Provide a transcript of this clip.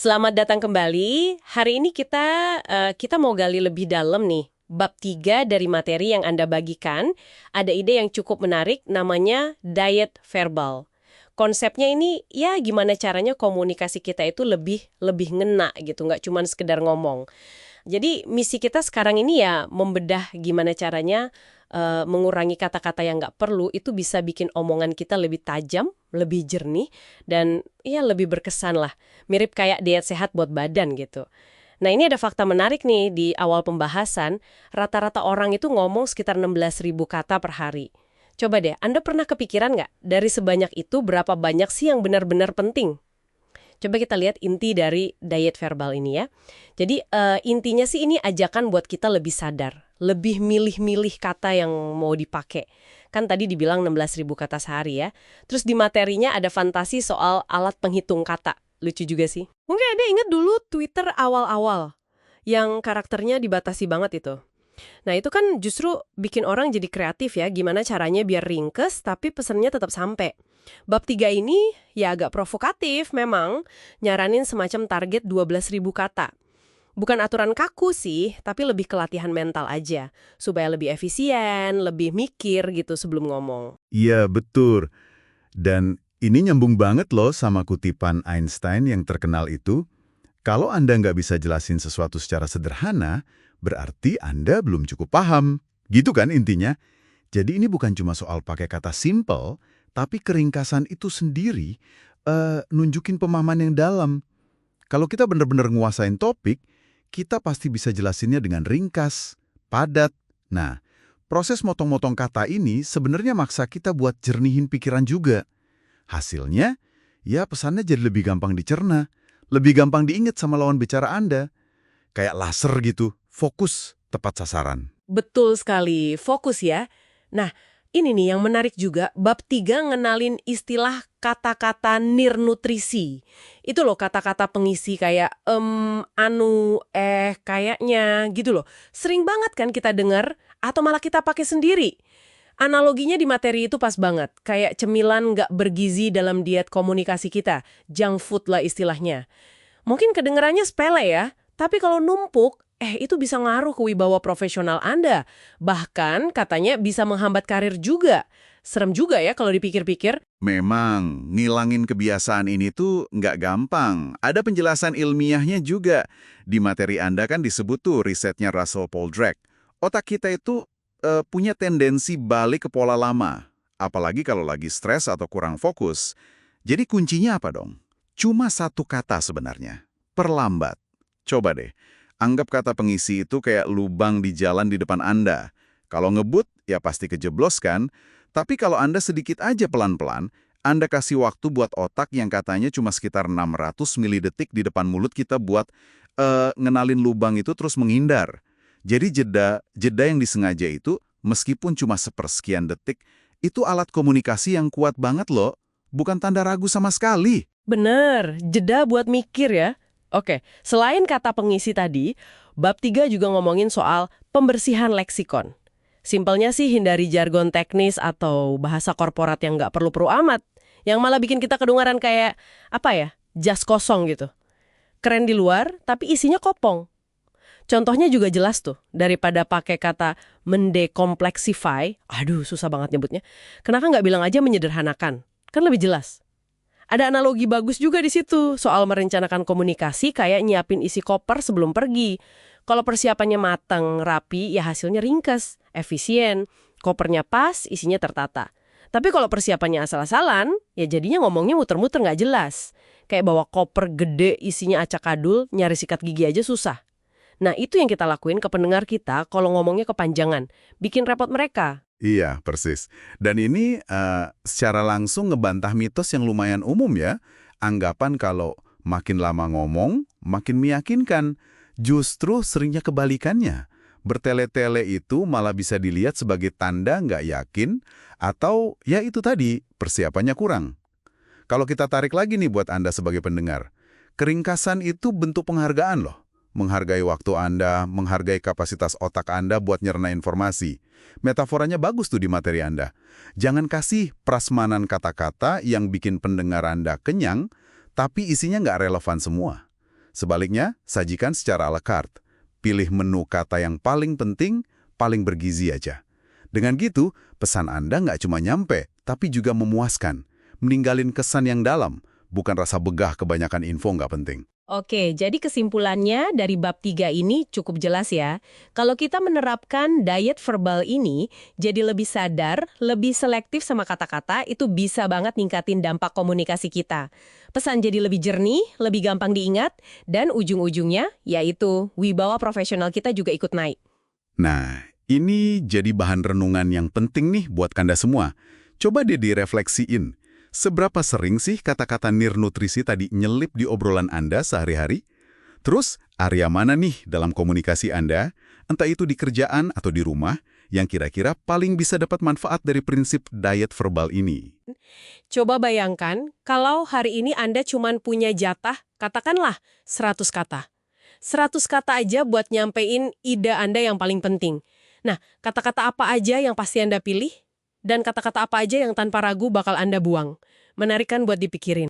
Selamat datang kembali. Hari ini kita mau gali lebih dalam nih. Bab 3 dari materi yang Anda bagikan, ada ide yang cukup menarik namanya diet verbal. Konsepnya ini ya gimana caranya komunikasi kita itu lebih ngena gitu, nggak cuma sekedar ngomong. Jadi misi kita sekarang ini ya membedah gimana caranya mengurangi kata-kata yang nggak perlu itu bisa bikin omongan kita lebih tajam, lebih jernih, dan ya lebih berkesan lah. Mirip kayak diet sehat buat badan gitu. Nah ini ada fakta menarik nih di awal pembahasan, rata-rata orang itu ngomong sekitar 16.000 kata per hari. Coba deh, Anda pernah kepikiran nggak dari sebanyak itu berapa banyak sih yang benar-benar penting? Coba kita lihat inti dari diet verbal ini ya. Jadi intinya sih ini ajakan buat kita lebih sadar, lebih milih-milih kata yang mau dipakai. Kan tadi dibilang 16.000 kata sehari ya. Terus di materinya ada fantasi soal alat penghitung kata. Lucu juga sih. Mungkin ada ingat dulu Twitter awal-awal yang karakternya dibatasi banget itu. Nah itu kan justru bikin orang jadi kreatif ya, gimana caranya biar ringkes tapi pesennya tetap sampai. Bab 3 ini ya agak provokatif memang, nyaranin semacam target 12.000 kata. Bukan aturan kaku sih, tapi lebih ke latihan mental aja, supaya lebih efisien, lebih mikir gitu sebelum ngomong. Iya, betul. Dan ini nyambung banget loh sama kutipan Einstein yang terkenal itu. Kalau Anda nggak bisa jelasin sesuatu secara sederhana, berarti Anda belum cukup paham. Gitu kan intinya? Jadi ini bukan cuma soal pakai kata simple, tapi keringkasan itu sendiri nunjukin pemahaman yang dalam. Kalau kita benar-benar nguasain topik, kita pasti bisa jelasinnya dengan ringkas, padat. Nah, proses motong-motong kata ini sebenarnya maksa kita buat jernihin pikiran juga. Hasilnya, ya pesannya jadi lebih gampang dicerna, lebih gampang diingat sama lawan bicara Anda. Kayak laser gitu, fokus, tepat sasaran. Betul sekali, fokus ya. Nah, ini nih yang menarik juga, bab 3 ngenalin istilah kata-kata nirnutrisi. Itu loh kata-kata pengisi kayak kayaknya gitu loh. Sering banget kan kita dengar atau malah kita pakai sendiri. Analoginya di materi itu pas banget, kayak cemilan nggak bergizi dalam diet komunikasi kita, junk food lah istilahnya. Mungkin kedengarannya sepele ya, tapi kalau numpuk, itu bisa ngaruh ke wibawa profesional Anda. Bahkan katanya bisa menghambat karir juga. Serem juga ya kalau dipikir-pikir. Memang, ngilangin kebiasaan ini tuh nggak gampang. Ada penjelasan ilmiahnya juga. Di materi Anda kan disebut tuh risetnya Russell Poldrack. Otak kita itu punya tendensi balik ke pola lama. Apalagi kalau lagi stres atau kurang fokus. Jadi kuncinya apa dong? Cuma satu kata sebenarnya. Perlambat. Coba deh, anggap kata pengisi itu kayak lubang di jalan di depan Anda. Kalau ngebut, ya pasti kejeblos kan? Tapi kalau Anda sedikit aja pelan-pelan, Anda kasih waktu buat otak yang katanya cuma sekitar 600 milidetik di depan mulut kita buat ngenalin lubang itu terus menghindar. Jadi jeda yang disengaja itu, meskipun cuma sepersekian detik, itu alat komunikasi yang kuat banget loh. Bukan tanda ragu sama sekali. Bener, jeda buat mikir ya. Oke, selain kata pengisi tadi, bab 3 juga ngomongin soal pembersihan leksikon. Simpelnya sih hindari jargon teknis atau bahasa korporat yang nggak perlu-perlu amat. Yang malah bikin kita kedengaran kayak, jas kosong gitu. Keren di luar, tapi isinya kopong. Contohnya juga jelas tuh, daripada pakai kata mendekomplexify, susah banget nyebutnya, kenapa nggak bilang aja menyederhanakan? Kan lebih jelas. Ada analogi bagus juga di situ, soal merencanakan komunikasi kayak nyiapin isi koper sebelum pergi. Kalau persiapannya matang, rapi, ya hasilnya ringkas, efisien, kopernya pas, isinya tertata. Tapi kalau persiapannya asal-asalan, ya jadinya ngomongnya muter-muter nggak jelas. Kayak bawa koper gede isinya acak-adul, nyari sikat gigi aja susah. Nah, itu yang kita lakuin ke pendengar kita kalau ngomongnya kepanjangan. Bikin repot mereka. Iya, persis. Dan ini secara langsung ngebantah mitos yang lumayan umum ya. Anggapan kalau makin lama ngomong, makin meyakinkan. Justru seringnya kebalikannya. Bertele-tele itu malah bisa dilihat sebagai tanda nggak yakin, atau ya itu tadi, persiapannya kurang. Kalau kita tarik lagi nih buat Anda sebagai pendengar, keringkasan itu bentuk penghargaan loh. Menghargai waktu Anda, menghargai kapasitas otak Anda buat nyerna informasi. Metaforanya bagus tuh di materi Anda. Jangan kasih prasmanan kata-kata yang bikin pendengar Anda kenyang, tapi isinya nggak relevan semua. Sebaliknya, sajikan secara à la carte. Pilih menu kata yang paling penting, paling bergizi aja. Dengan gitu, pesan Anda nggak cuma nyampe, tapi juga memuaskan. Meninggalin kesan yang dalam, bukan rasa begah kebanyakan info nggak penting. Oke, jadi kesimpulannya dari bab 3 ini cukup jelas ya. Kalau kita menerapkan diet verbal ini, jadi lebih sadar, lebih selektif sama kata-kata, itu bisa banget ningkatin dampak komunikasi kita. Pesan jadi lebih jernih, lebih gampang diingat, dan ujung-ujungnya yaitu wibawa profesional kita juga ikut naik. Nah, ini jadi bahan renungan yang penting nih buat Kanda semua. Coba deh direfleksiin. Seberapa sering sih kata-kata nirnutrisi tadi nyelip di obrolan Anda sehari-hari? Terus, area mana nih dalam komunikasi Anda, entah itu di kerjaan atau di rumah, yang kira-kira paling bisa dapat manfaat dari prinsip diet verbal ini? Coba bayangkan, kalau hari ini Anda cuma punya jatah, katakanlah 100 kata. 100 kata aja buat nyampein ide Anda yang paling penting. Nah, kata-kata apa aja yang pasti Anda pilih? Dan kata-kata apa aja yang tanpa ragu bakal Anda buang? Menarik kan buat dipikirin.